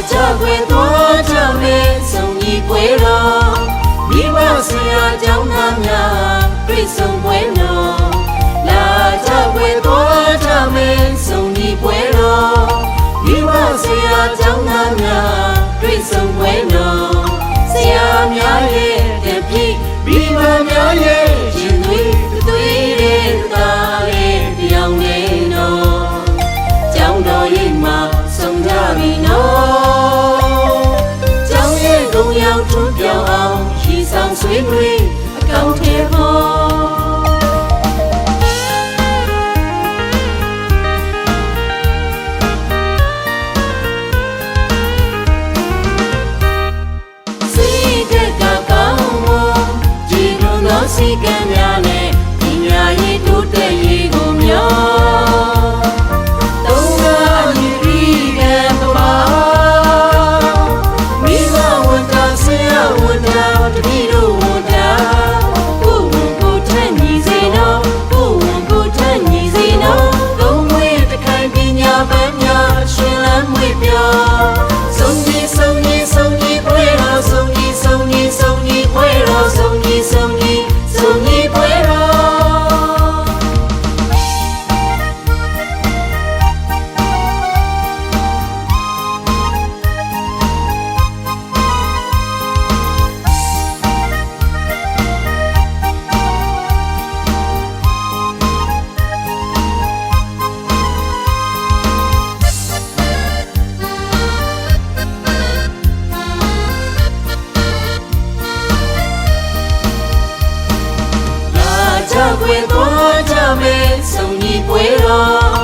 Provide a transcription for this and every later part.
ကြွယ်သွားကြမယ်ဆုံကြီးပွဲတော်မိဘဆရာကျောင်းသားများတွေ့ဆုံပွဲတော်လာကြွယ်သွားကြမယ်ဆုံကြီးပွဲတော်မိဘဆရာကျောင်းသားများတွေ့ဆုံပွဲတော်ဆရာများရဲ့တပည့်မိဘများရဲ့ရှင်သွေးသွေးတဲ့သားရဲ့ပြောင်းနေတော်ကျောင်းတော်ရင်မှာဆုံကြပြီနော်ကျောင်းရဲ့ဂုံရောက်ထွန်းပြောင်းအောင်ရှိဆောင်ဆွေးနွေးအကောင့်ထဲပေါ်စီကံများနဲ့ပညာရေးတိုးတက်ရေးကိုမျှော်သုံးကားရည်ရီကံပါမိဘဝန်တာဆရာဝန်တာတပည့်တို့ဝန်တာကိုဝန်ကိုထက်ညီစေနော်ကိုဝန်ကိုထက်ညီစေနော်သုံးဝေးတခိုင်ပညာပန်းများရှင်လန်းမွေပြောစုံကြီးစုံကြီးစုံကြီးပွဲတော်စုံကြီးစုံကြီးစုံကြီးပွဲတော်စုံကြီးစုံကြီးဆုံကြီးပွဲတော်ွယ်သွားကြမယ်ဆုံကြီးပွဲတော်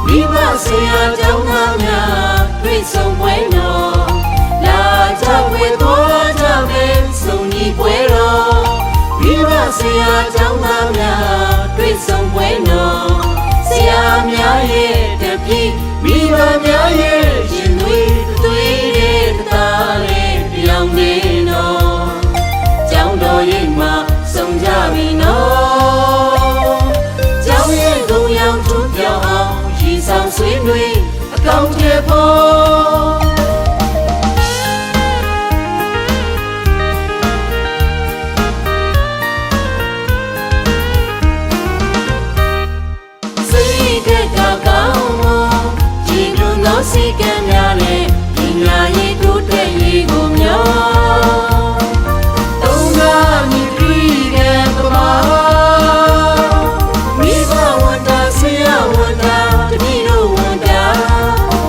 မိဘဆရာကျောင်းသားများတွေ့ဆုံပွဲတော်လာကြွယ်သွားကြမယ်ဆုံကြီးပွဲတော်မိဘဆရာကျောင်းသားများတွေ့ဆုံပွဲတော်ဆရာများရဲ့တပည့်မိဘများရဲ့ရှင်သွေးသွေးတဲ့သားလေးပြောင်းနေတော်ကျောင်းတော်ရိပ်မှာဆုံကြပြီနော်ဆောင်ဆွေးနွေးအကောင့်ထဲပေါ်စိတ်ကကောင်းမွန်ကြည်ညိုသောစီကံများနဲ့ပညာရေးတိုးတက်ရေးကိုမျှော်သုံးကားမြည်ပြီးကံပါမိဘဝန်တာဆရာဝန်တာတပည့်တို့ဝန်တာ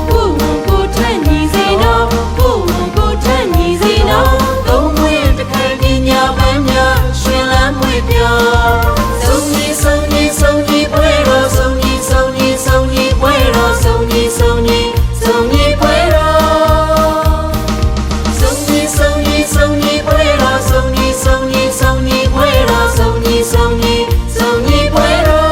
ကိုဝန်ကိုထက်ညီစေနော်ကိုဝန်ကိုထက်ညီစေနော်သုံးဝေးတခိုင်ပညာပန်းများရှင်လန်းမွေပြောစုံကြီးစုံကြီးစုံကြီးပွဲတော်စုံကြီးစုံကြီးစုံကြီးပွဲတော်စုံကြီးစုံကြီးစုံကြီးပွဲတော်စုံကြီးစုံကြီးစုံကြီးပွဲတော်စုံကြီးစုံကြီးစုံကြီးပွဲတော်စုံကြီးစုံကြီးစုံကြီးပွဲတော်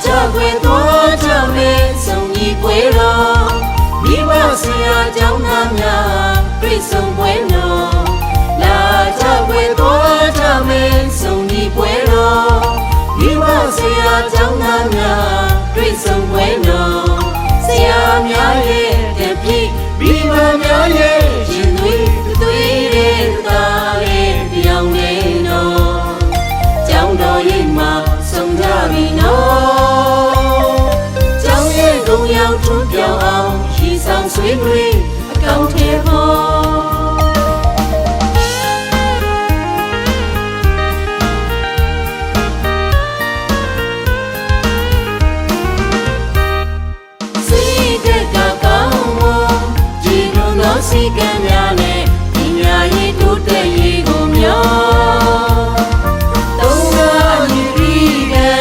ကြွယ်သွားကြမယ်ဆုံကြီးပွဲတော်မိဘဆရာကျောင်းသားများတွေ့ဆုံပွဲတော်လာကြွယ်သွားကြမယ်ဆုံကြီးပွဲတော်မိဘဆရာကျောင်းသားများတွေ့ဆုံပွဲတော်ဆရာများရဲ့တပည့်မိဘများရဲ့ရှင်သွေးသွေးတဲ့သားလေးပြောင်းနေတော်ကျောင်းတော်ရိပ်မှာဆုံကြပြီနော်ရောက်ထွန်းပြောင်းအောင်ရှိဆောင်ဆွေးနွေးအကောင့်ထဲပေါ်စိတ်ကကောင်းမွန်ကြည်ညိုသောစီကံများနဲ့ပညာရေးတိုးတက်ရေးကိုမျှော်သုံးကားရည်ရီကံ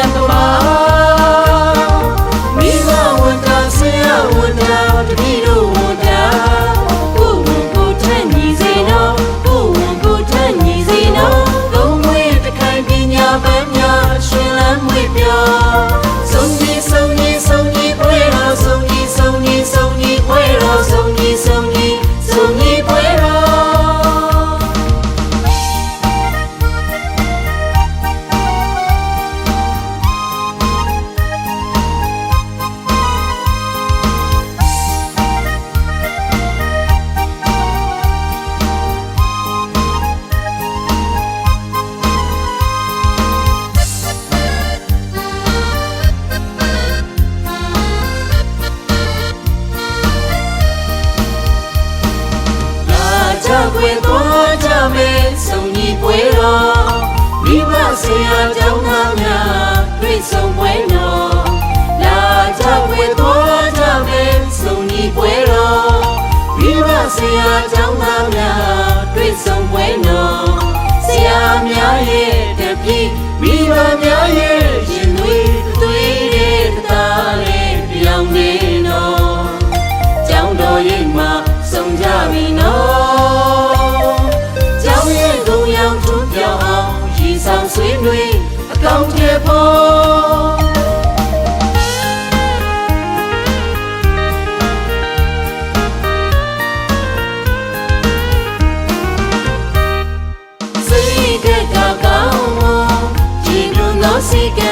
ပွဲတော်မိဘဆရာကျောင်းသားများတွေ့ဆုံပွဲတော်လာကြပွဲတော်ကြမယ်စုံညီပွဲတော်မိဘဆရာကျောင်းသားများတွေ့ဆုံပွဲတော်ဆရာများရဲ့တပည့်မိဘများရဲ့ရှင်သွေးသွေးတဲ့သားလေးပြောင်းနေတော့ကျောင်းတော်ရိပ်မှာစုံကြပြီနော်ကျောင်းရဲ့ဂုံရောင်ထူးပြောင်းအောင်ရည်ဆောင်ဆွေးနွေးအကောင့်ထဲပေါ်စိတ်ကကောင်းမွန်ကြည်ညိုသောစိတ်ကံ